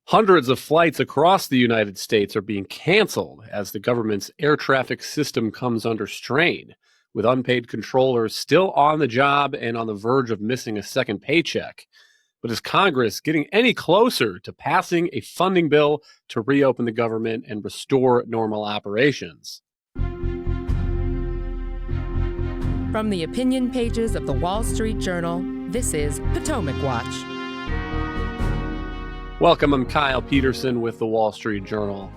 Hundreds of flights across the United States are being canceled as the government's air traffic system comes under strain, with unpaid controllers still on the job and on the verge of missing a second paycheck. But is Congress getting any closer to passing a funding bill to reopen the government and restore normal operations? From the opinion pages of the Wall Street Journal, this is Potomac Watch. Welcome, I'm Kyle Peterson with the Wall Street Journal.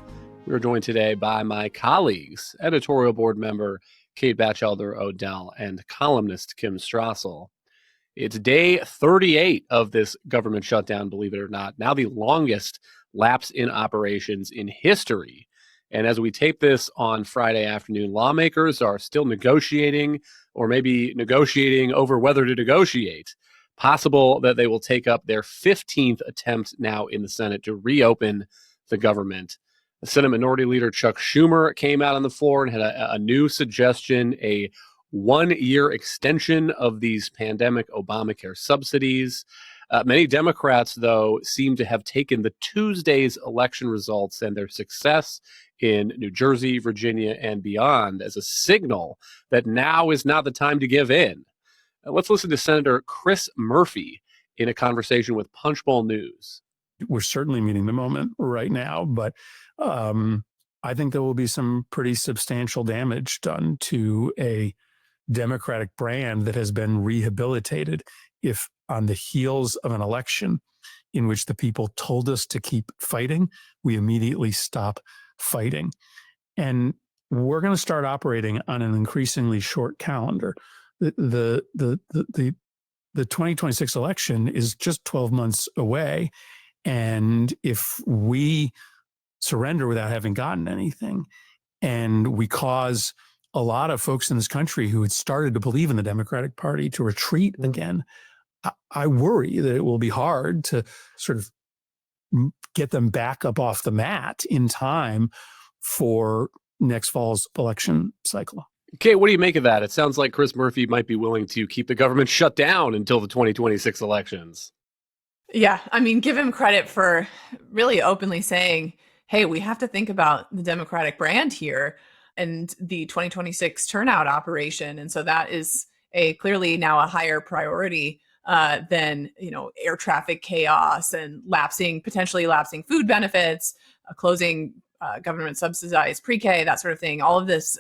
We're joined today by my colleagues, editorial board member Kate Batchelder-Odell and columnist Kim Strassel. It's day 38 of this government shutdown, believe it or not, now the longest lapse in operations in history. And as we tape this on Friday afternoon, lawmakers are still negotiating or maybe negotiating over whether to negotiate. Possible that they will take up their 15th attempt now in the Senate to reopen the government. The Senate Minority Leader Chuck Schumer came out on the floor and had a new suggestion, a one-year extension of these pandemic ObamaCare subsidies. Many Democrats, though, seem to have taken the Tuesday's election results and their success in New Jersey, Virginia, and beyond as a signal that now is not the time to give in. Let's listen to Senator Chris Murphy in a conversation with Punchbowl News. We're certainly meeting the moment right now, but I think there will be some pretty substantial damage done to a Democratic brand that has been rehabilitated if on the heels of an election in which the people told us to keep fighting, we immediately stop fighting. And we're going to start operating on an increasingly short calendar. The 2026 election is just 12 months away. And if we surrender without having gotten anything, and we cause a lot of folks in this country who had started to believe in the Democratic Party to retreat again, I worry that it will be hard to sort of get them back up off the mat in time for next fall's election cycle. Kate, what do you make of that? It sounds like Chris Murphy might be willing to keep the government shut down until the 2026 elections. Yeah, I mean, give him credit for really openly saying, hey, we have to think about the Democratic brand here and the 2026 turnout operation. And so that is clearly now a higher priority than, air traffic chaos and potentially lapsing food benefits, closing government subsidized pre-K, that sort of thing. All of this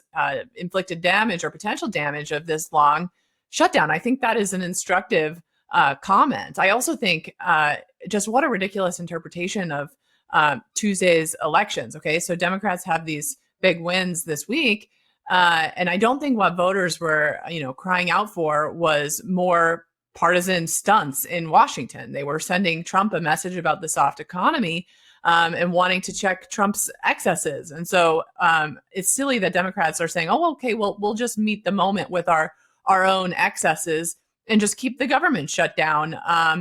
inflicted damage or potential damage of this long shutdown. I think that is an instructive comment. I also think just what a ridiculous interpretation of Tuesday's elections. Okay, so Democrats have these big wins this week. And I don't think what voters were, crying out for was more partisan stunts in Washington. They were sending Trump a message about the soft economy and wanting to check Trump's excesses. And so it's silly that Democrats are saying, oh, okay, well, we'll just meet the moment with our own excesses and just keep the government shut down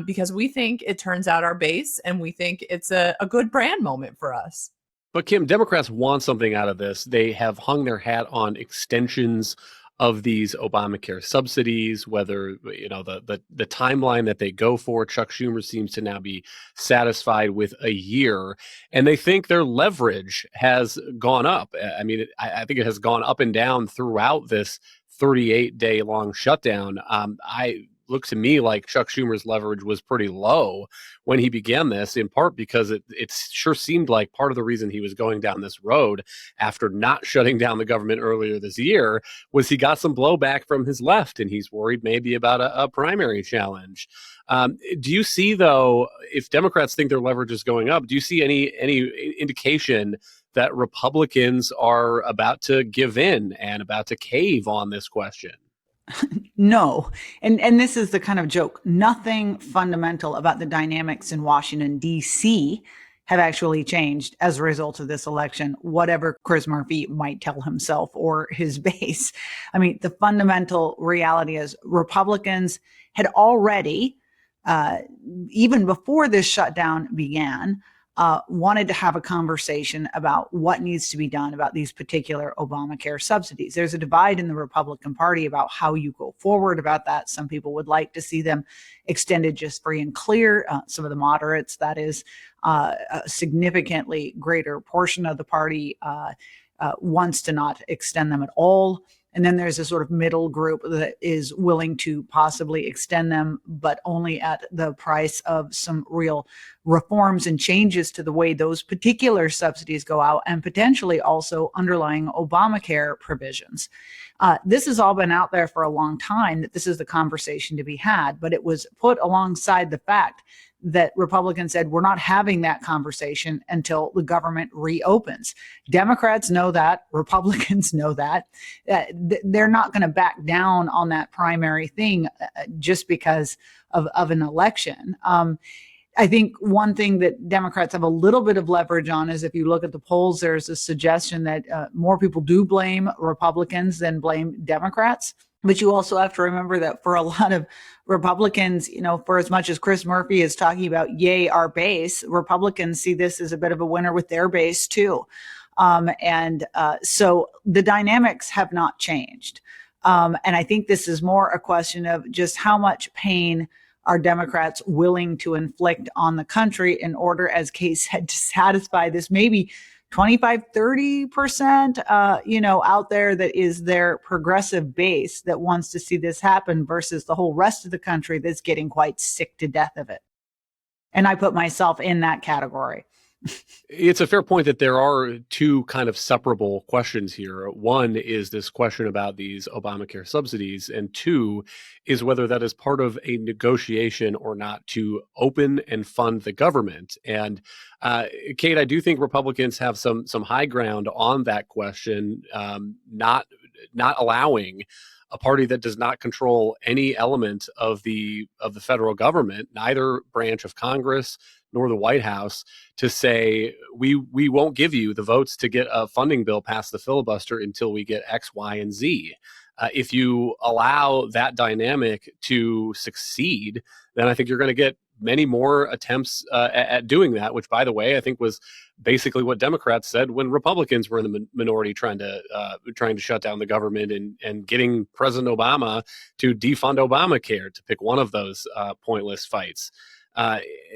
because we think it turns out our base and we think it's a good brand moment for us. But Kim, Democrats want something out of this. They have hung their hat on extensions of these Obamacare subsidies, whether, the timeline that they go for. Chuck Schumer seems to now be satisfied with a year, and they think their leverage has gone up. I mean, I think it has gone up and down throughout this 38-day long shutdown. Looked to me like Chuck Schumer's leverage was pretty low when he began this, in part because it sure seemed like part of the reason he was going down this road after not shutting down the government earlier this year was he got some blowback from his left, and he's worried maybe about a primary challenge. Do you see, though, if Democrats think their leverage is going up, do you see any indication that Republicans are about to give in and about to cave on this question? No. And this is the kind of joke. Nothing fundamental about the dynamics in Washington, D.C. have actually changed as a result of this election, whatever Chris Murphy might tell himself or his base. I mean, the fundamental reality is Republicans had already, even before this shutdown began, wanted to have a conversation about what needs to be done about these particular Obamacare subsidies. There's a divide in the Republican Party about how you go forward about that. Some people would like to see them extended just free and clear. Some of the moderates, that is a significantly greater portion of the party, wants to not extend them at all. And then there's a sort of middle group that is willing to possibly extend them, but only at the price of some real reforms and changes to the way those particular subsidies go out, and potentially also underlying Obamacare provisions. This has all been out there for a long time, that this is the conversation to be had, but it was put alongside the fact that Republicans said, we're not having that conversation until the government reopens. Democrats know that. Republicans know that. They're not going to back down on that primary thing just because of an election. I think one thing that Democrats have a little bit of leverage on is, if you look at the polls, there's a suggestion that more people do blame Republicans than blame Democrats. But you also have to remember that for a lot of Republicans, for as much as Chris Murphy is talking about, yay, our base, Republicans see this as a bit of a winner with their base too. So the dynamics have not changed. And I think this is more a question of just how much pain are Democrats willing to inflict on the country in order, as Kate said, to satisfy this maybe 25, 30%, out there that is their progressive base that wants to see this happen, versus the whole rest of the country that's getting quite sick to death of it. And I put myself in that category. It's a fair point that there are two kind of separable questions here. One is this question about these Obamacare subsidies, and two is whether that is part of a negotiation or not to open and fund the government. And Kate, I do think Republicans have some high ground on that question, not allowing a party that does not control any element of the federal government, neither branch of Congress nor the White House, to say we won't give you the votes to get a funding bill past the filibuster until we get X, Y, and Z. If you allow that dynamic to succeed, then I think you're going to get many more attempts at doing that, which, by the way, I think was basically what Democrats said when Republicans were in the minority trying to shut down the government and getting President Obama to defund Obamacare, to pick one of those pointless fights.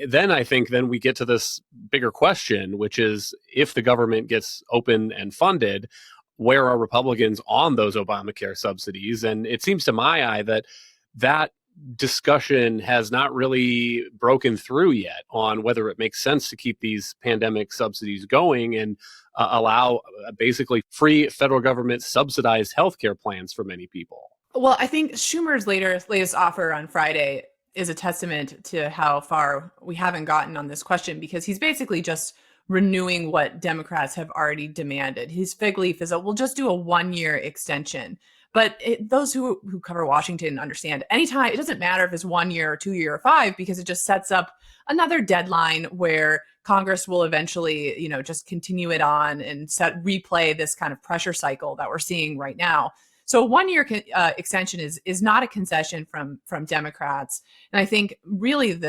Then I think we get to this bigger question, which is, if the government gets open and funded, where are Republicans on those Obamacare subsidies? And it seems to my eye that discussion has not really broken through yet on whether it makes sense to keep these pandemic subsidies going and allow basically free federal government subsidized healthcare plans for many people. Well, I think Schumer's latest offer on Friday is a testament to how far we haven't gotten on this question, because he's basically just renewing what Democrats have already demanded. His fig leaf is that we'll just do a 1-year extension. But those who cover Washington understand, anytime, it doesn't matter if it's 1 year or 2 year or 5, because it just sets up another deadline where Congress will eventually, just continue it on and replay this kind of pressure cycle that we're seeing right now. So a 1-year extension is not a concession from Democrats. And I think really,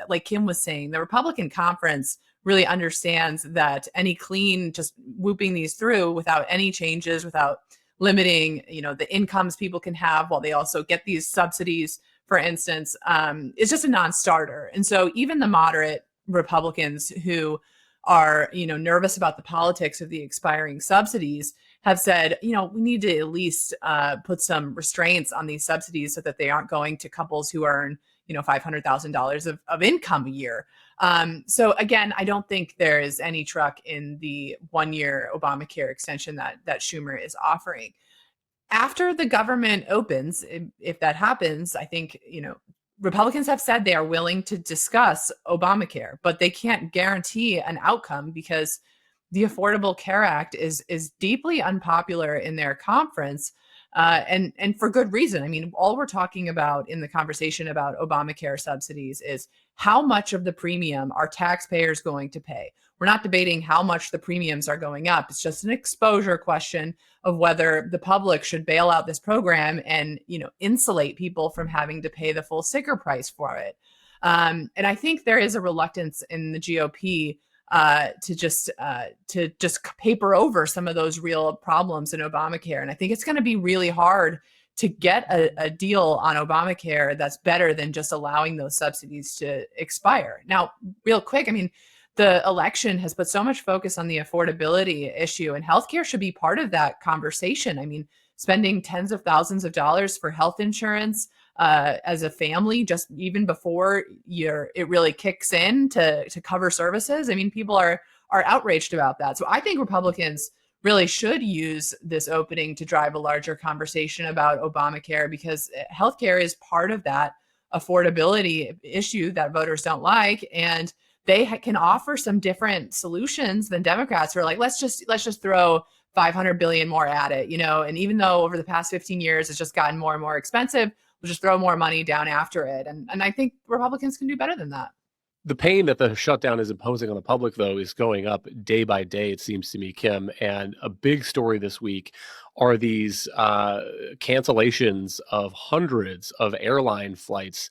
like Kim was saying, the Republican conference really understands that any clean, just whooping these through without any changes, without limiting, the incomes people can have while they also get these subsidies, for instance, is just a non-starter. And so even the moderate Republicans who are, nervous about the politics of the expiring subsidies have said, we need to at least put some restraints on these subsidies so that they aren't going to couples who earn, $500,000 of income a year. So again, I don't think there is any truck in the 1-year Obamacare extension that Schumer is offering. After the government opens, if that happens, I think, Republicans have said they are willing to discuss Obamacare, but they can't guarantee an outcome because the Affordable Care Act is deeply unpopular in their conference, and for good reason. I mean, all we're talking about in the conversation about Obamacare subsidies is how much of the premium are taxpayers going to pay. We're not debating how much the premiums are going up. It's just an exposure question of whether the public should bail out this program and, insulate people from having to pay the full sticker price for it. And I think there is a reluctance in the GOP to just paper over some of those real problems in Obamacare. And I think it's going to be really hard to get a deal on Obamacare that's better than just allowing those subsidies to expire. Now, real quick, I mean, the election has put so much focus on the affordability issue, and healthcare should be part of that conversation. I mean, spending tens of thousands of dollars for health insurance as a family, just even before it really kicks in to cover services. I mean, people are outraged about that. So I think Republicans really should use this opening to drive a larger conversation about Obamacare, because healthcare is part of that affordability issue that voters don't like, and they can offer some different solutions than Democrats who are like, let's just throw 500 billion more at it, and even though over the past 15 years it's just gotten more and more expensive, we'll just throw more money down after it. And I think Republicans can do better than that. The pain that the shutdown is imposing on the public, though, is going up day by day, it seems to me, Kim. And a big story this week are these cancellations of hundreds of airline flights.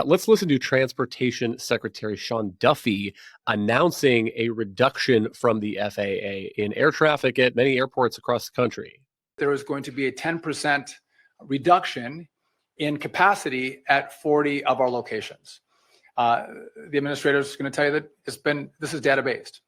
Let's listen to Transportation Secretary Sean Duffy announcing a reduction from the FAA in air traffic at many airports across the country. There is going to be a 10% reduction in capacity at 40 of our locations. The administrator is going to tell you that this is data-based.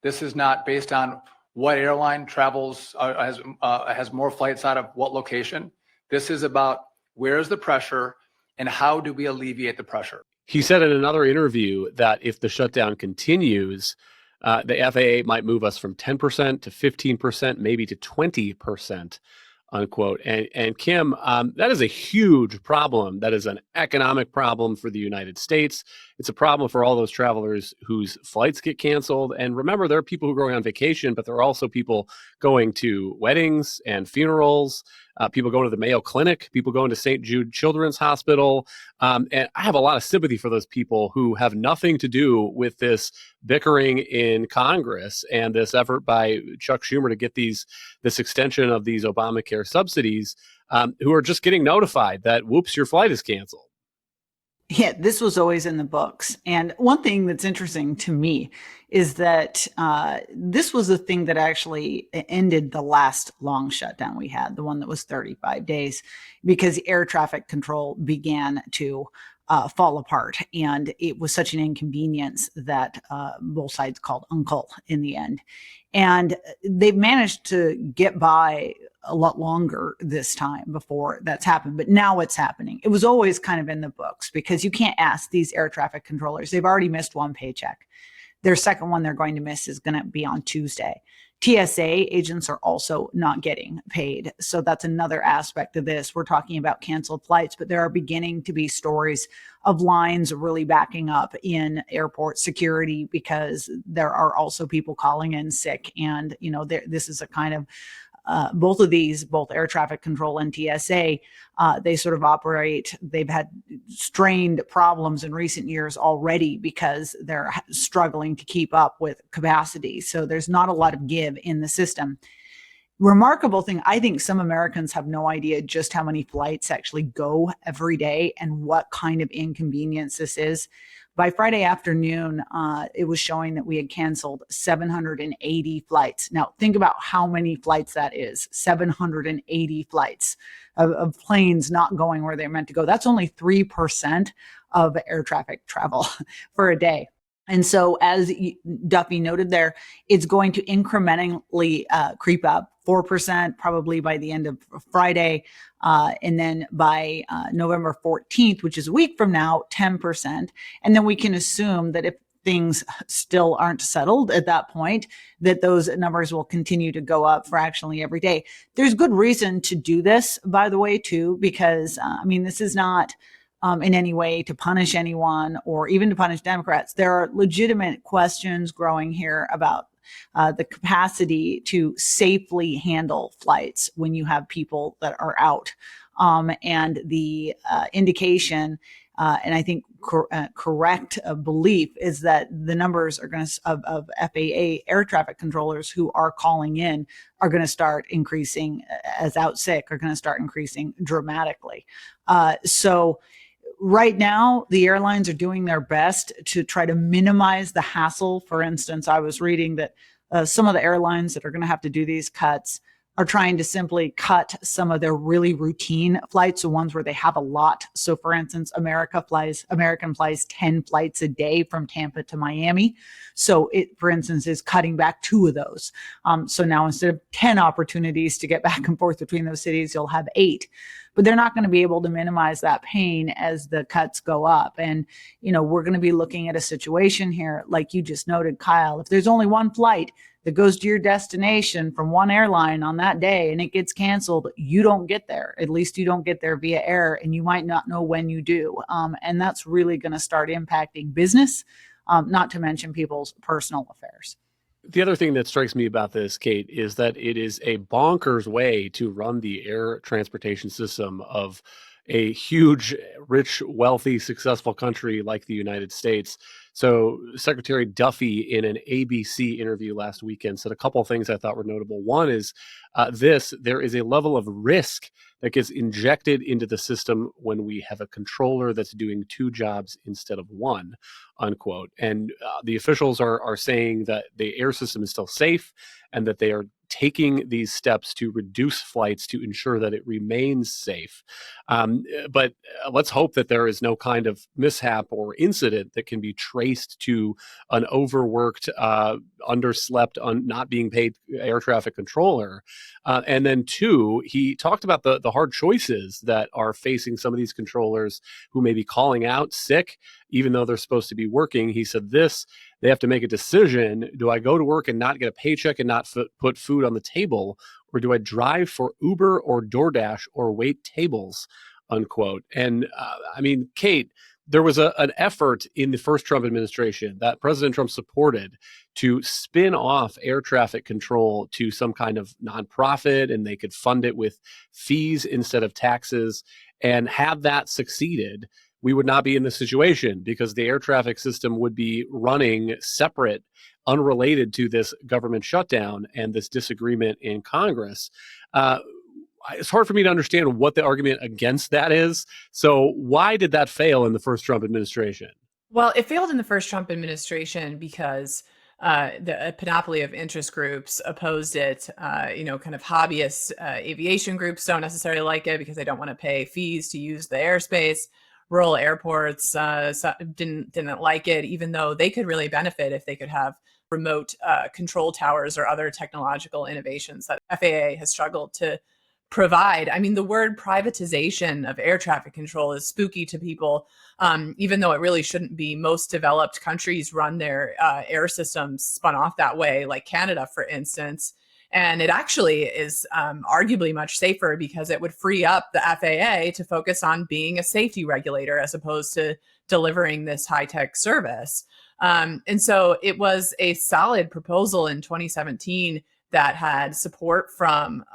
This is not based on what airline travels, has more flights out of what location. This is about where is the pressure and how do we alleviate the pressure. He said in another interview that if the shutdown continues, the FAA might move us from 10% to 15%, maybe to 20%. Unquote. And Kim, that is a huge problem. That is an economic problem for the United States. It's a problem for all those travelers whose flights get canceled. And remember, there are people who are going on vacation, but there are also people going to weddings and funerals, people going to the Mayo Clinic, people going to St. Jude Children's Hospital. And I have a lot of sympathy for those people who have nothing to do with this bickering in Congress and this effort by Chuck Schumer to get this extension of these Obamacare subsidies, who are just getting notified that, whoops, your flight is canceled. Yeah, this was always in the books. And one thing that's interesting to me is that this was the thing that actually ended the last long shutdown we had, the one that was 35 days, because air traffic control began to fall apart. And it was such an inconvenience that both sides called uncle in the end. And they've managed to get by a lot longer this time before that's happened, but now it's happening. It was always kind of in the books because you can't ask these air traffic controllers. They've already missed one paycheck. Their second one they're going to miss is going to be on Tuesday. TSA agents are also not getting paid. So that's another aspect of this. We're talking about canceled flights, but there are beginning to be stories of lines really backing up in airport security because there are also people calling in sick. And, this is a kind of both of these, both air traffic control and TSA, they sort of operate. They've had strained problems in recent years already because they're struggling to keep up with capacity. So there's not a lot of give in the system. Remarkable thing, I think some Americans have no idea just how many flights actually go every day and what kind of inconvenience this is. By Friday afternoon, it was showing that we had canceled 780 flights. Now, think about how many flights that is, 780 flights of planes not going where they're meant to go. That's only 3% of air traffic travel for a day. And so, as Duffy noted there, it's going to incrementally creep up 4% probably by the end of Friday. And then by November 14th, which is a week from now, 10%. And then we can assume that if things still aren't settled at that point, that those numbers will continue to go up fractionally every day. There's good reason to do this, by the way, too, because, this is not in any way to punish anyone or even to punish Democrats. There are legitimate questions growing here about the capacity to safely handle flights when you have people that are out. And the indication, and I think correct belief, is that the numbers are going to of FAA air traffic controllers who are calling in are going to start increasing as out sick, are going to start increasing dramatically. So right now, the airlines are doing their best to try to minimize the hassle. For instance, I was reading that some of the airlines that are going to have to do these cuts are trying to simply cut some of their really routine flights, the ones where they have a lot. So for instance, American flies 10 flights a day from Tampa to Miami. So it, for instance, is cutting back 2 of those. So now instead of 10 opportunities to get back and forth between those cities, you'll have 8. But they're not going to be able to minimize that pain as the cuts go up. And, we're going to be looking at a situation here, like you just noted, Kyle, if there's only one flight that goes to your destination from one airline on that day and it gets canceled, you don't get there. At least you don't get there via air, and you might not know when you do. And that's really going to start impacting business, not to mention people's personal affairs. The other thing that strikes me about this, Kate, is that it is a bonkers way to run the air transportation system of a huge, rich, wealthy, successful country like the United States. So Secretary Duffy, in an ABC interview last weekend, said a couple of things I thought were notable. One is there is a level of risk that gets injected into the system when we have a controller that's doing 2 jobs instead of 1, unquote. And the officials are saying that the air system is still safe and that they are taking these steps to reduce flights to ensure that it remains safe. But let's hope that there is no kind of mishap or incident that can be traced to an overworked, underslept, not being paid air traffic controller. And then 2, he talked about the hard choices that are facing some of these controllers who may be calling out sick, even though they're supposed to be working. He said they have to make a decision. Do I go to work and not get a paycheck and not put food on the table? Or do I drive for Uber or DoorDash or wait tables, unquote? And Kate, there was an effort in the first Trump administration that President Trump supported to spin off air traffic control to some kind of nonprofit, and they could fund it with fees instead of taxes. And had that succeeded, we would not be in this situation because the air traffic system would be running separate, unrelated to this government shutdown and this disagreement in Congress. It's hard for me to understand what the argument against that is. So why did that fail in the first Trump administration? Well, it failed in the first Trump administration because the panoply of interest groups opposed it. Kind of hobbyist aviation groups don't necessarily like it because they don't want to pay fees to use the airspace. Rural airports didn't like it, even though they could really benefit if they could have remote control towers or other technological innovations that FAA has struggled to provide. I mean, the word privatization of air traffic control is spooky to people, even though it really shouldn't be. Most developed countries run their air systems spun off that way, like Canada, for instance. And it actually is arguably much safer because it would free up the FAA to focus on being a safety regulator as opposed to delivering this high-tech service. And so it was a solid proposal in 2017 that had support from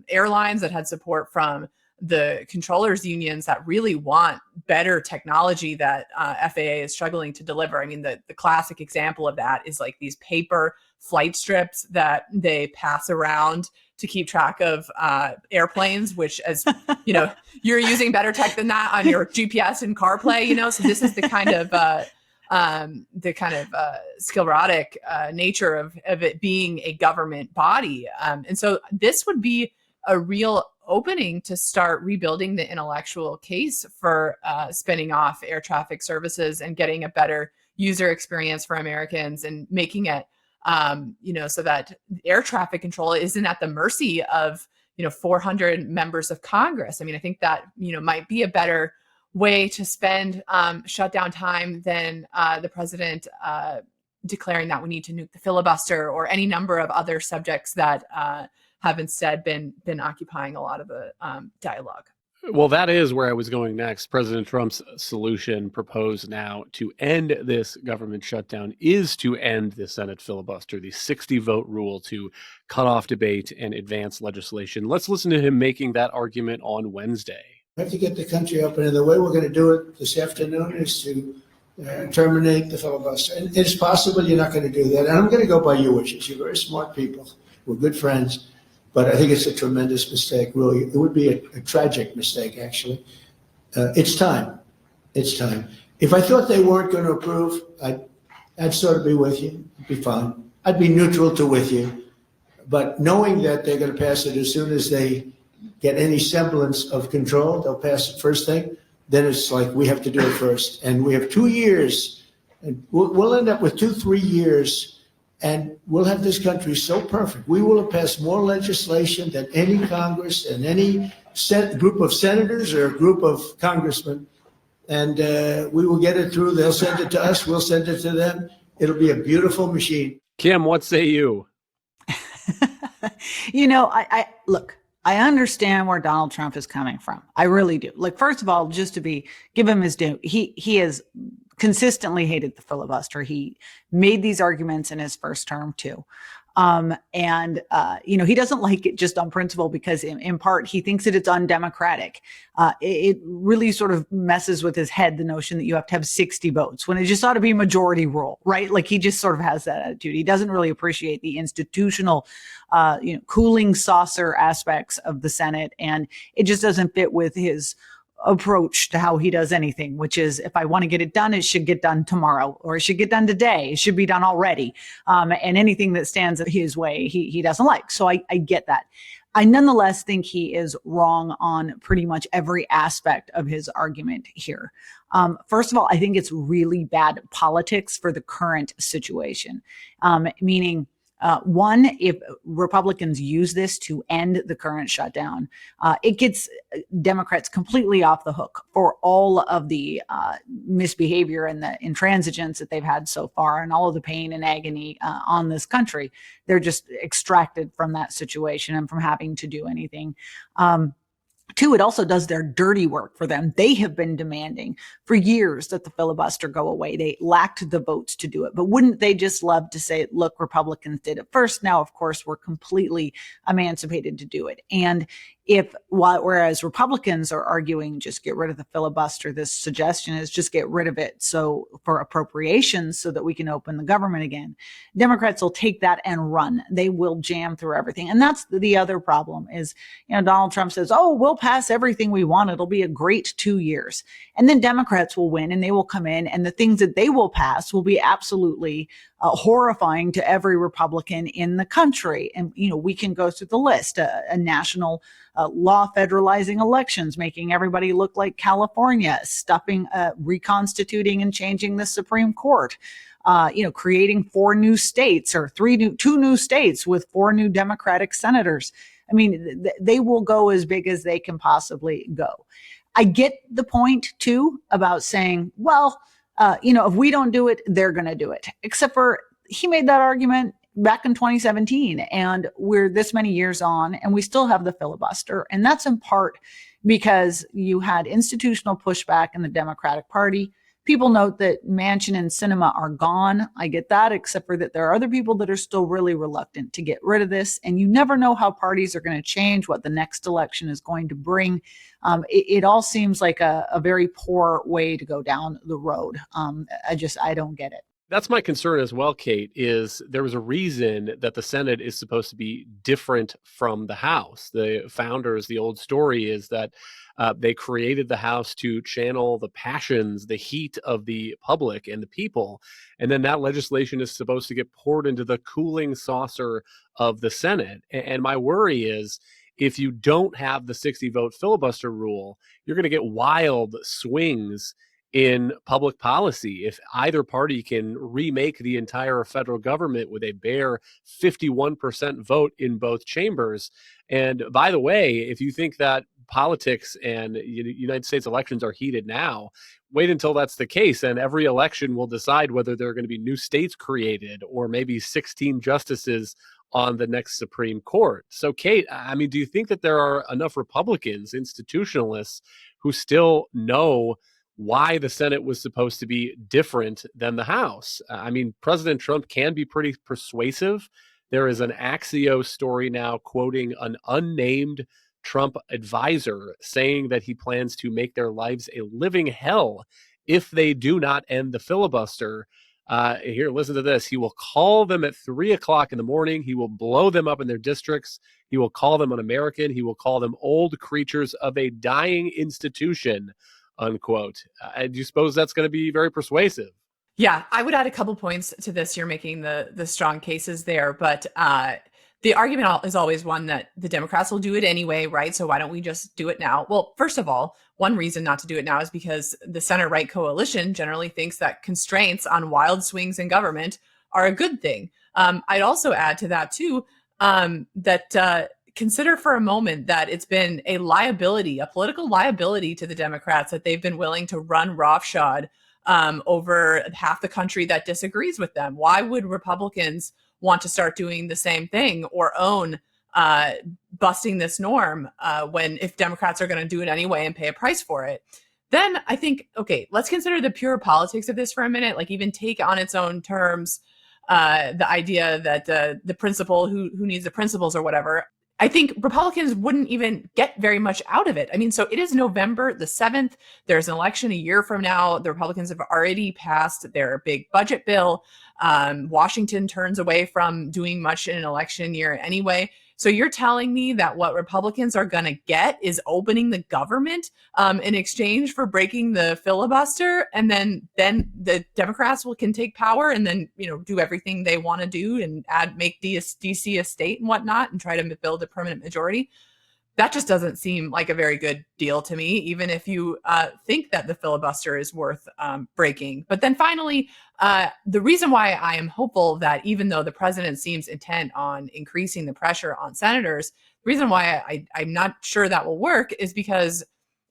airlines, that had support from the controllers unions that really want better technology that FAA is struggling to deliver. I mean, the classic example of that is like these paper flight strips that they pass around to keep track of airplanes, which, as you know, you're using better tech than that on your GPS and CarPlay, so this is the kind of sclerotic nature of it being a government body. And so this would be a real opening to start rebuilding the intellectual case for spinning off air traffic services and getting a better user experience for Americans and making it, so that air traffic control isn't at the mercy of, 400 members of Congress. I mean, I think that, might be a better way to spend shutdown time than the president declaring that we need to nuke the filibuster or any number of other subjects that have instead been occupying a lot of the dialogue. Well, that is where I was going next. President Trump's solution proposed now to end this government shutdown is to end the Senate filibuster, the 60-vote rule to cut off debate and advance legislation. Let's listen to him making that argument on Wednesday. We have to get the country open, and the way we're going to do it this afternoon is to terminate the filibuster. And it's possible you're not going to do that. And I'm going to go by your wishes. You're very smart people. We're good friends. But I think it's a tremendous mistake, really. It would be a tragic mistake, actually. It's time. It's time. If I thought they weren't going to approve, I'd sort of be with you. It'd be fine. I'd be neutral to with you. But knowing that they're going to pass it as soon as they get any semblance of control, they'll pass it first thing. Then it's like we have to do it first. And we have 2 years. And we'll end up with 2-3 years. And we'll have this country so perfect. We will have passed more legislation than any Congress and any group of senators or a group of congressmen. And we will get it through. They'll send it to us. We'll send it to them. It'll be a beautiful machine. Kim, what say you? I look, I understand where Donald Trump is coming from. I really do. Like, first of all, just to give him his due, he has consistently hated the filibuster. He made these arguments in his first term too. He doesn't like it just on principle because in part he thinks that it's undemocratic. It really sort of messes with his head, the notion that you have to have 60 votes when it just ought to be majority rule, right? Like he just sort of has that attitude. He doesn't really appreciate the institutional, cooling saucer aspects of the Senate. And it just doesn't fit with his approach to how he does anything, which is if I want to get it done, it should get done tomorrow, or it should get done today. It should be done already. And anything that stands in his way, he doesn't like. So I get that. I nonetheless think he is wrong on pretty much every aspect of his argument here. First of all, I think it's really bad politics for the current situation, meaning one, if Republicans use this to end the current shutdown, it gets Democrats completely off the hook for all of the misbehavior and the intransigence that they've had so far and all of the pain and agony on this country. They're just extracted from that situation and from having to do anything. Two, it also does their dirty work for them. They have been demanding for years that the filibuster go away. They lacked the votes to do it. But wouldn't they just love to say, look, Republicans did it first. Now, of course, we're completely emancipated to do it. And whereas Republicans are arguing just get rid of the filibuster, this suggestion is just get rid of it so for appropriations so that we can open the government again. Democrats will take that and run. They will jam through everything. And that's the other problem is, Donald Trump says, oh, we'll pass everything we want. It'll be a great 2 years. And then Democrats will win and they will come in and the things that they will pass will be absolutely horrifying to every Republican in the country. And, we can go through the list, a national law federalizing elections, making everybody look like California, reconstituting and changing the Supreme Court, creating 4 new states or 2 new states with 4 new Democratic senators. I mean, they will go as big as they can possibly go. I get the point too about saying, well, if we don't do it, they're going to do it. Except for he made that argument back in 2017 and we're this many years on and we still have the filibuster. And that's in part because you had institutional pushback in the Democratic Party. People note that Manchin and Sinema are gone. I get that, except for that there are other people that are still really reluctant to get rid of this. And you never know how parties are going to change, what the next election is going to bring. It all seems like a very poor way to go down the road. I don't get it. That's my concern as well, Kate, is there was a reason that the Senate is supposed to be different from the House. The founders, the old story is that they created the House to channel the passions, the heat of the public and the people. And then that legislation is supposed to get poured into the cooling saucer of the Senate. And my worry is if you don't have the 60-vote filibuster rule, you're going to get wild swings in public policy. If either party can remake the entire federal government with a bare 51% vote in both chambers. And by the way, if you think that politics and United States elections are heated now, wait until that's the case. And every election will decide whether there are going to be new states created or maybe 16 justices on the next Supreme Court. So, Kate, I mean, do you think that there are enough Republicans, institutionalists, who still know why the Senate was supposed to be different than the House? I mean, President Trump can be pretty persuasive. There is an Axios story now quoting an unnamed Trump advisor saying that he plans to make their lives a living hell if they do not end the filibuster. Here, listen to this. He will call them at 3 o'clock in the morning. He will blow them up in their districts. He will call them un-American. He will call them old creatures of a dying institution. unquote. Do you suppose that's going to be very persuasive? Yeah, I would add a couple points to this. You're making the strong cases there, but the argument is always one that the Democrats will do it anyway, right? So why don't we just do it now? Well, first of all, one reason not to do it now is because the center-right coalition generally thinks that constraints on wild swings in government are a good thing. I'd also add to that too, that consider for a moment that it's been a liability, a political liability to the Democrats that they've been willing to run roughshod over half the country that disagrees with them. Why would Republicans want to start doing the same thing or own busting this norm if Democrats are going to do it anyway and pay a price for it? Then I think, okay, let's consider the pure politics of this for a minute, like even take on its own terms the idea that the principal who needs the principles or whatever. I think Republicans wouldn't even get very much out of it. I mean, so it is November the 7th. There's an election a year from now. The Republicans have already passed their big budget bill. Washington turns away from doing much in an election year anyway. So you're telling me that what Republicans are going to get is opening the government in exchange for breaking the filibuster, and then the Democrats can take power and then do everything they want to do and make DC a state and whatnot and try to build a permanent majority. That just doesn't seem like a very good deal to me, even if you think that the filibuster is worth breaking. But then finally, the reason why I am hopeful that even though the president seems intent on increasing the pressure on senators, the reason why I'm not sure that will work is because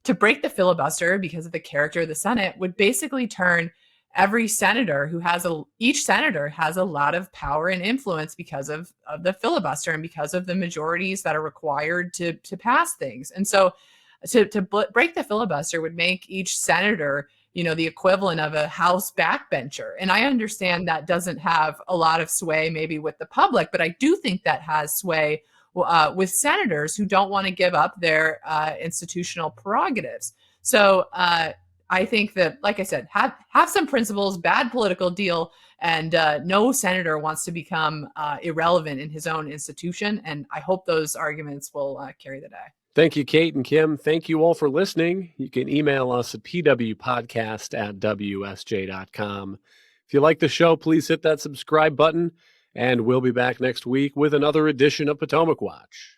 to break the filibuster, because of the character of the Senate, would basically turn every senator each senator has a lot of power and influence because of the filibuster and because of the majorities that are required to pass things. And so to break the filibuster would make each senator, the equivalent of a House backbencher. And I understand that doesn't have a lot of sway maybe with the public, but I do think that has sway with senators who don't want to give up their institutional prerogatives. So I think that, like I said, have some principles, bad political deal, and no senator wants to become irrelevant in his own institution. And I hope those arguments will carry the day. Thank you, Kate and Kim. Thank you all for listening. You can email us at pwpodcast@wsj.com. If you like the show, please hit that subscribe button, and we'll be back next week with another edition of Potomac Watch.